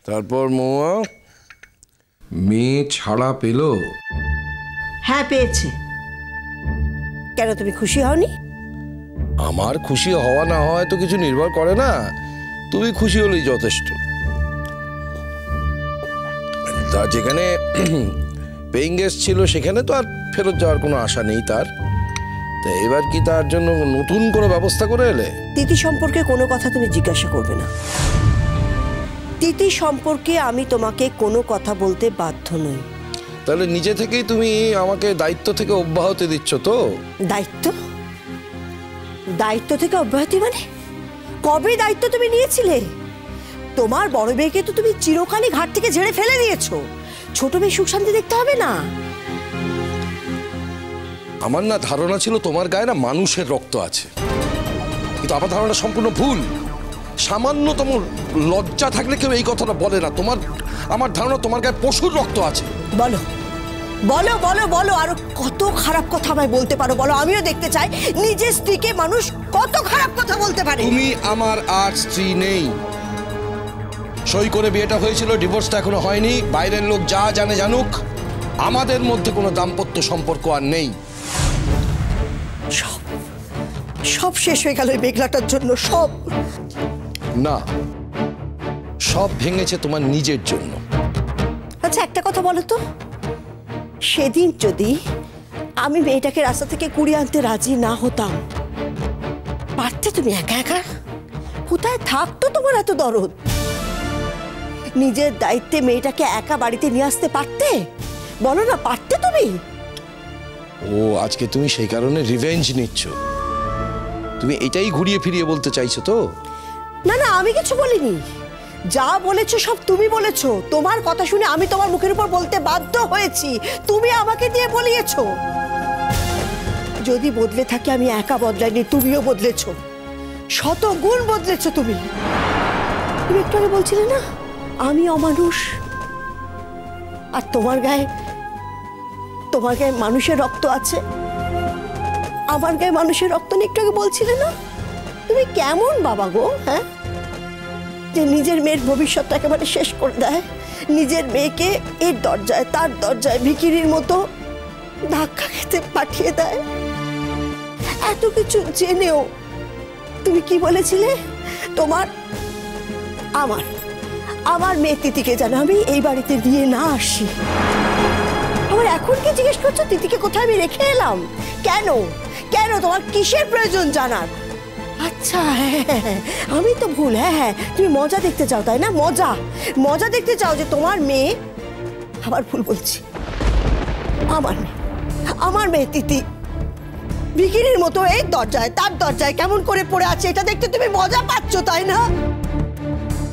তারপর মৌয়া মেয়ে ছাড়া পেল? হ্যাঁ পেয়েছে। কেন তুমি খুশি হওনি? আমার খুশি হওয়া না হওয়ায় তো কিছু নির্ভর করে না, তুমি খুশি হলেই যথেষ্ট। তা যেখানে পেইং গেস্ট ছিল সেখানে তো আর ফেরত যাওয়ার কোনো আশা নেই তার। তা এবার কি তার জন্য নতুন কোনো ব্যবস্থা করে এলে? তিথি সম্পর্কে কোনো কথা তুমি জিজ্ঞাসা করবে না। তিথি সম্পর্কে আমি তোমাকে কোনো কথা বলতে বাধ্য নই। তাহলে নিজে থেকেই তুমি আমাকে দায়িত্ব থেকে অব্যাহতি দিচ্ছ তো? দায়িত্ব? দায়িত্ব থেকে অব্যাহতি মানে? কবে দায়িত্ব তুমি নিয়েছিলে? তোমার বড় মেয়েকে তো তুমি চিরকালই ঘাট থেকে ঝেড়ে ফেলে দিয়েছো। ছোট মেয়ে সুখ শান্তি দেখতে হবে না? আমার না ধারণা ছিল তোমার গায়ে না মানুষের রক্ত আছে, কিন্তু আমার ধারণা সম্পূর্ণ ভুল। সামান্যতম লজ্জা থাকলে কেউ এই কথাটা বলে না। আমার ধারণা তোমার গায়ে পশুর রক্ত আছে। বলো বলো বলো বলো, আরো কত খারাপ কথা আমায় বলতে পারো বলো, আমিও দেখতে চাই নিজের স্ত্রীকে মানুষ কত খারাপ কথা বলতে পারে। তুমি আমার আর স্ত্রী নেই। সই করে বিয়েটা হয়েছিল, ডিভোর্সটা এখনো হয়নি। বাইরের লোক যা জানে জানুক, আমাদের মধ্যে কোনো দাম্পত্য সম্পর্ক আর নেই। সব সব শেষ হয়ে গেল এই মেঘলাটার জন্য। সব না, সব ভেঙেছে তোমার নিজের জন্য। আচ্ছা একটা কথা বলো তো, সেদিন যদি আমি মেয়েটাকে রাস্তা থেকে কুড়িয়ে আনতে রাজি না হতাম, পারতে তুমি একা একা? কোথায় থাকতো তোমার এত দরদ? নিজের দায়িত্বে মেয়েটাকে একা বাড়িতে নিয়ে আসতে পারতে? বলো না, পারতে তুমি? ও আজকে তুমি সেই কারণে রিভেঞ্জ নিচ্ছ? তুমি এটাই ঘুরিয়ে ফিরিয়ে বলতে চাইছো তো? না না, আমি কিছু বলিনি। যা বলেছো সব তুমি বলেছো। তোমার কথা শুনে আমি তোমার মুখের উপর বলতে বাধ্য হয়েছি। তুমি আমাকে দিয়ে বলিয়েছো। যদি বদলে থাকি আমি একা বদলাইনি, তুমিও বদলেছো, শত গুণ বদলেছো তুমি। তুমি একটু আগে বলছিলে না আমি অমানুষ, আর তোমার গায়ে মানুষের রক্ত আছে। আমার গায়ে মানুষের রক্ত নিয়ে একটু আগে বলছিলে না? তুমি কেমন বাবা গো, হ্যাঁ, যে নিজের মেয়ের ভবিষ্যৎটা একেবারে শেষ করে দেয়, নিজের মেয়েকে এর দরজায় তার দরজায় ভিখিরির মতো ধাক্কা খেতে পাঠিয়ে দেয়। এত কিছু জেনেও তুমি কি বলেছিলে? আমার মেয়ে তিথিকে যেন আমি এই বাড়িতে দিয়ে না আসি। আমার এখন কি জিজ্ঞেস করছো তিথিকে কোথায় আমি রেখে এলাম? কেন কেন তোমার কিসের প্রয়োজন জানার? আচ্ছা হ্যাঁ, আমি তো ভুল। হ্যাঁ, তুমি মজা দেখতে চাও তাই না? মজা দেখতে চাও যে তোমার মেয়ে, আবার ভুল বলছি, আমার মেয়ে তিথি ভিখিরির মতো এই দরজায় তার দরজায় কেমন করে পড়ে আছে, এটা দেখতে তুমি মজা পাচ্ছ তাই না?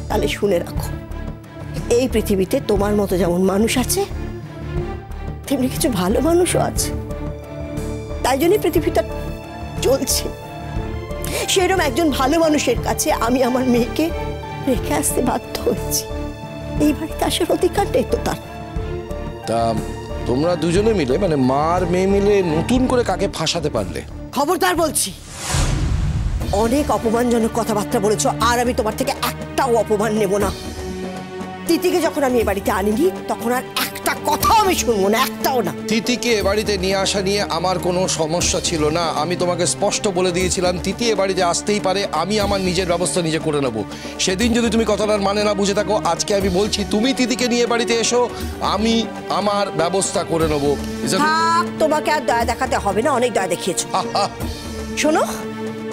তাহলে শুনে রাখো, এই পৃথিবীতে তোমার মতো যেমন মানুষ আছে, তেমনি কিছু ভালো মানুষও আছে। তাই জন্যই পৃথিবীটা চলছে। সেরকম একজন ভালো মানুষের কাছে আমি আমার মেয়েকে রেখে আসতে বাধ্য হয়েছি। এই বাড়িতে আসার অধিকার নেই তো তার। তা তোমরা দুজনে মিলে, মানে মা আর মেয়ে মিলে নতুন করে কাকে ফাঁসাতে পারলে? খবরদার বলছি, অনেক অপমানজনক কথাবার্তা বলেছো, আর আমি তোমার থেকে একটাও অপমান নেব না। তিথিকে যখন আমি এ বাড়িতে আনিনি তখন আর একটা কথাও আমি শুনবো না, একটাও না। তিথিকে এ বাড়িতে নিয়ে আসা নিয়ে আমার কোনো সমস্যা ছিল না। আমি তোমাকে স্পষ্ট বলে দিয়েছিলাম তিথি এ বাড়িতে আসতেই পারে, আমি আমার নিজের ব্যবস্থা নিজে করে নেব। সেদিন যদি তুমি কথাটার মানে না বুঝে থাকো, আজকে আমি বলছি তুমি তিথিকে নিয়ে বাড়িতে এসো, আমি আমার ব্যবস্থা করে নেব। তোমাকে আর দয়া দেখাতে হবে না, অনেক দয়া দেখিয়েছো। শোনো,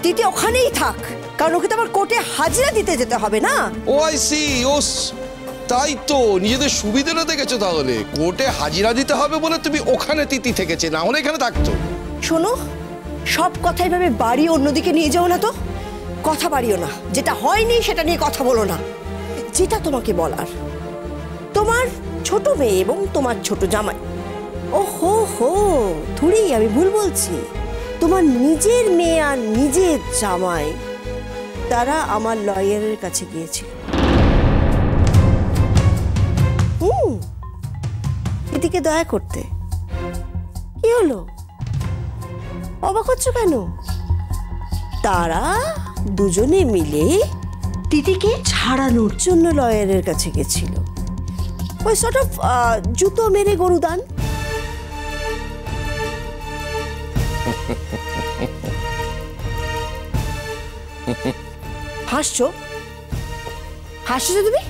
তিথি ওখানেই থাক, কারণ ওকে তো আমার কোর্টে হাজিরা দিতে যেতে হবে না। ও আই সি, তাই তো নিজেদের সুবিধাটা দেখেছো। তাহলে কোর্টে হাজিরা দিতে হবে বলে তুমি ওখানে তিথি থেকেছে, না হলে এখানে থাকতো। শোনো, সব কথাই ভাবে বাড়ি অন্যদিকে নিয়ে যাও না তো। কথা বাড়িও না, যেটা হয়নি সেটা নিয়ে কথা বলো না। যেটা তোমাকে বলার, তোমার ছোট মেয়ে এবং তোমার ছোট জামাই। ও হো থুড়ি আমি ভুল বলছি। তোমার নিজের মেয়ে আর নিজের জামাই, তারা আমার লয়ারের কাছে গিয়েছিল তিথিকে দয়া করতে। কি হলো, অবাক হচ্ছ কেন? তারা দুজনে মিলে তিতিকে ছাড়ানোর জন্য লয়ারের কাছে গেছিল। ওই সর্ট অফ জুতো মেরে গরুদান। হাসছো হাসছো তুমি?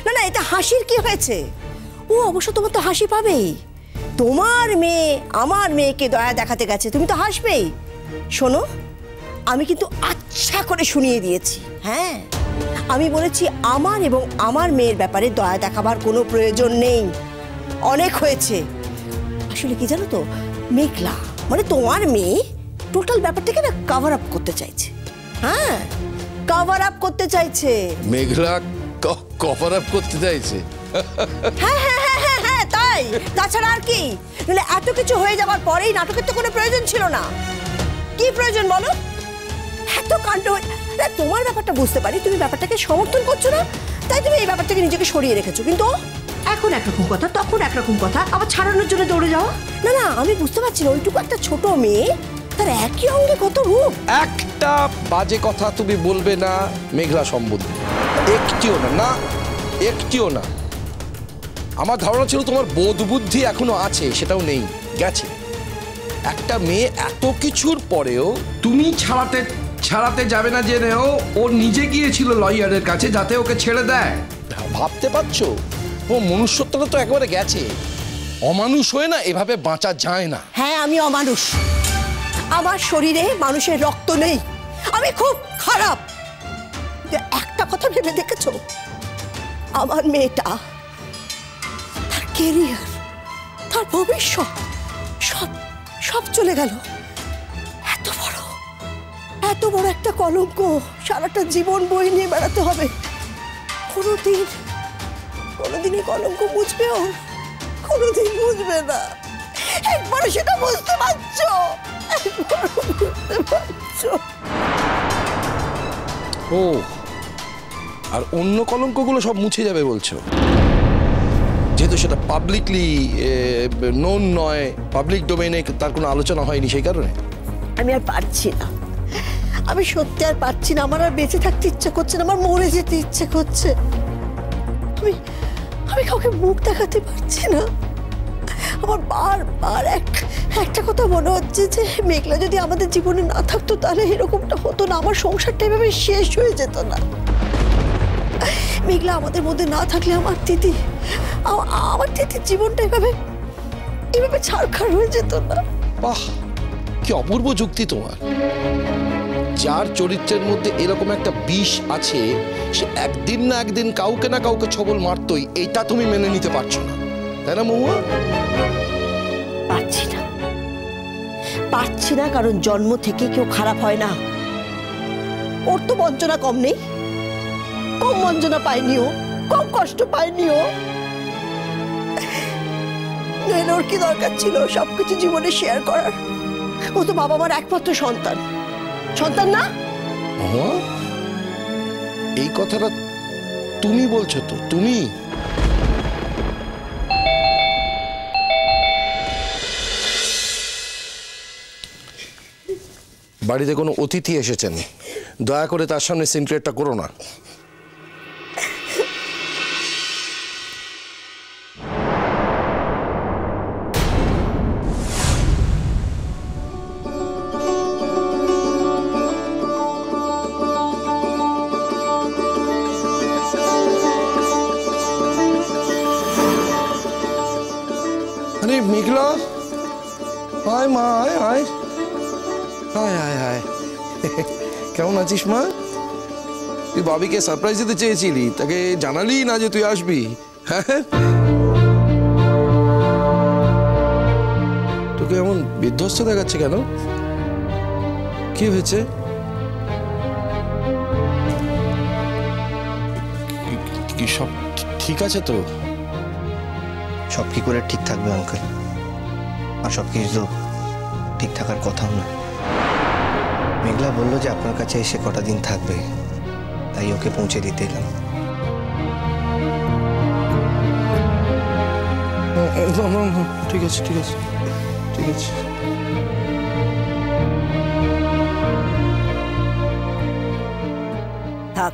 না না, এটা হাসির কি হয়েছে? ও অবশ্য তোমার তো হাসি পাবেই। তোমার মেয়ে আমার মেয়েকে দয়া দেখাতে গেছে, তুমি তো হাসবেই। শোনো, আমি কিন্তু আচ্ছা করে শুনিয়ে দিয়েছি। হ্যাঁ, আমি বলেছি আমার এবং আমার মেয়ের ব্যাপারে দয়া দেখাবার কোনো প্রয়োজন নেই, অনেক হয়েছে। আসলে কি জানো তো, মেঘলা মানে তোমার মেয়ে টোটাল ব্যাপারটাকে না কভার আপ করতে চাইছে। হ্যাঁ, কভার আপ করতে চাইছে। মেঘলা কভার আপ করতে চাইছে? হ্যাঁ হ্যাঁ হ্যাঁ হ্যাঁ হ্যাঁ, তাই। তাছাড়া আর কি? নাহলে এত কিছু হয়ে যাবার পরেই নাটকের তো কোনো প্রয়োজন ছিল না। কি প্রয়োজন বলো? এত কাণ্ড। তোমার ব্যাপারটা বুঝতে পারি, তুমি ব্যাপারটাকে সমর্থন করছো না, তাই তুমি এই ব্যাপারটাকে নিজেকে সরিয়ে রেখেছো। কিন্তু এখন একরকম কথা, তখন একরকম কথা, আবার ছাড়ানোর জন্য দৌড়ে যাওয়া। না না, আমি বুঝতে পারছি না, ওইটুকু একটা ছোট মেয়ে, তার একই অঙ্গে কত রূপ। একটা বাজে কথা তুমি বলবে না মেঘলা সম্বন্ধে, একটিও না, না একটিও না। আমার ধারণা ছিল তোমার বোধ বুদ্ধি এখনো আছে, সেটাও নেই, গেছে। একটা মেয়ে এত কিছুর পরেও তুমি ছাড়াতে যাবে না জেনেও ও নিজে গিয়েছিল লয়ারের কাছে যাতে ওকে ছেড়ে দেয়। ভাবতে পারছো, ও মনুষ্যত্বটা তো একেবারে গেছে। অমানুষ হয়ে না এভাবে বাঁচা যায় না। হ্যাঁ, আমি অমানুষ, আমার শরীরে মানুষের রক্ত নেই, আমি খুব খারাপ। একটা কথা ভেবে দেখেছো, আমার মেয়েটা, তার কেরিয়ার, তার ভবিষ্যৎ সব সব চলে গেল। এত বড় একটা কলঙ্ক, সারাটা জীবন বই নিয়ে বেড়াতে হবে। কোনোদিন কলঙ্ক মুছবে ওর? কোনোদিন মুছবে না। একবার সেটা বুঝতে পারছো? ও, আর অন্য কলঙ্কগুলো সব মুছে যাবে বলছো? যেহেতু সেটা পাবলিকলি নোন নয়, পাবলিক ডোমেইনে তার কোনো আলোচনা হয়নি, সেই কারণে আমি আর পারছি না, আমি সত্যি আর পারছি না। আমার আর বেঁচে থাকতে ইচ্ছে করছে না, আমার মরে যেতে ইচ্ছে করছে। আমি কাউকে মুখ দেখাতে পারছি না। আমার বারবার একটা কথা মনে হচ্ছে যে মেঘলা যদি আমাদের জীবনে না থাকতো তাহলে এরকমটা হতো না, আমার সংসারটা এভাবে শেষ হয়ে যেত না। মেঘলা আমাদের মধ্যে না থাকলে আমার দিদির জীবনটা এভাবে ছাড়খাড় হয়ে যেত না। বাহ, কি অপূর্ব যুক্তি তোমার। যার চরিত্রের মধ্যে এরকম একটা বিষ আছে, সে একদিন না একদিন কাউকে না কাউকে ছবল মারতই, এটা তুমি মেনে নিতে পারছো না, তাই না মহুয়া? পারছি না, কারণ জন্ম থেকে কেউ খারাপ হয় না। ওর তো বঞ্চনা কম নেই, কম বঞ্চনা পায়নিও, কম কষ্ট পায়নিও। নইলে ওর কি দরকার ছিল সবকিছু জীবনে শেয়ার করার? ও তো বাবা মার একমাত্র সন্তান না? মহুয়া, এই কথাটা তুমি বলছো তো? তুমি বাড়িতে কোনো অতিথি এসেছেন, দয়া করে তার সামনে সিনক্রেটটা করো না। আরে মেঘলা, আয় মা, আয় আয় আয় আয় আয়। কেমন আছিস মা? তুই বাবিকে সারপ্রাইজ দিতে চেয়েছিলি, তাকে জানালি না যে তুই আসবি? হ্যাঁ, তোকে এমন বিধ্বস্ত দেখাচ্ছে কেন? কি হয়েছে? কি সব ঠিক আছে তো? সব কি করে ঠিক থাকবে আঙ্কেল? আর সব কিছু তো ঠিক থাকার কথাও না। মেঘলা বললো যে আপনার কাছে এসে কটা দিন থাকবে, তাই ওকে পৌঁছে দিতে এলাম। ঠিক আছে ঠিক আছে ঠিক আছে। থাক,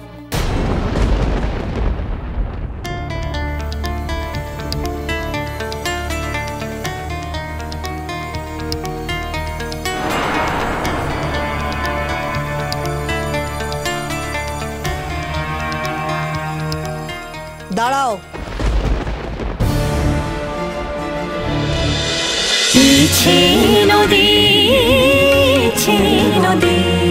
দাঁড়াও। নদী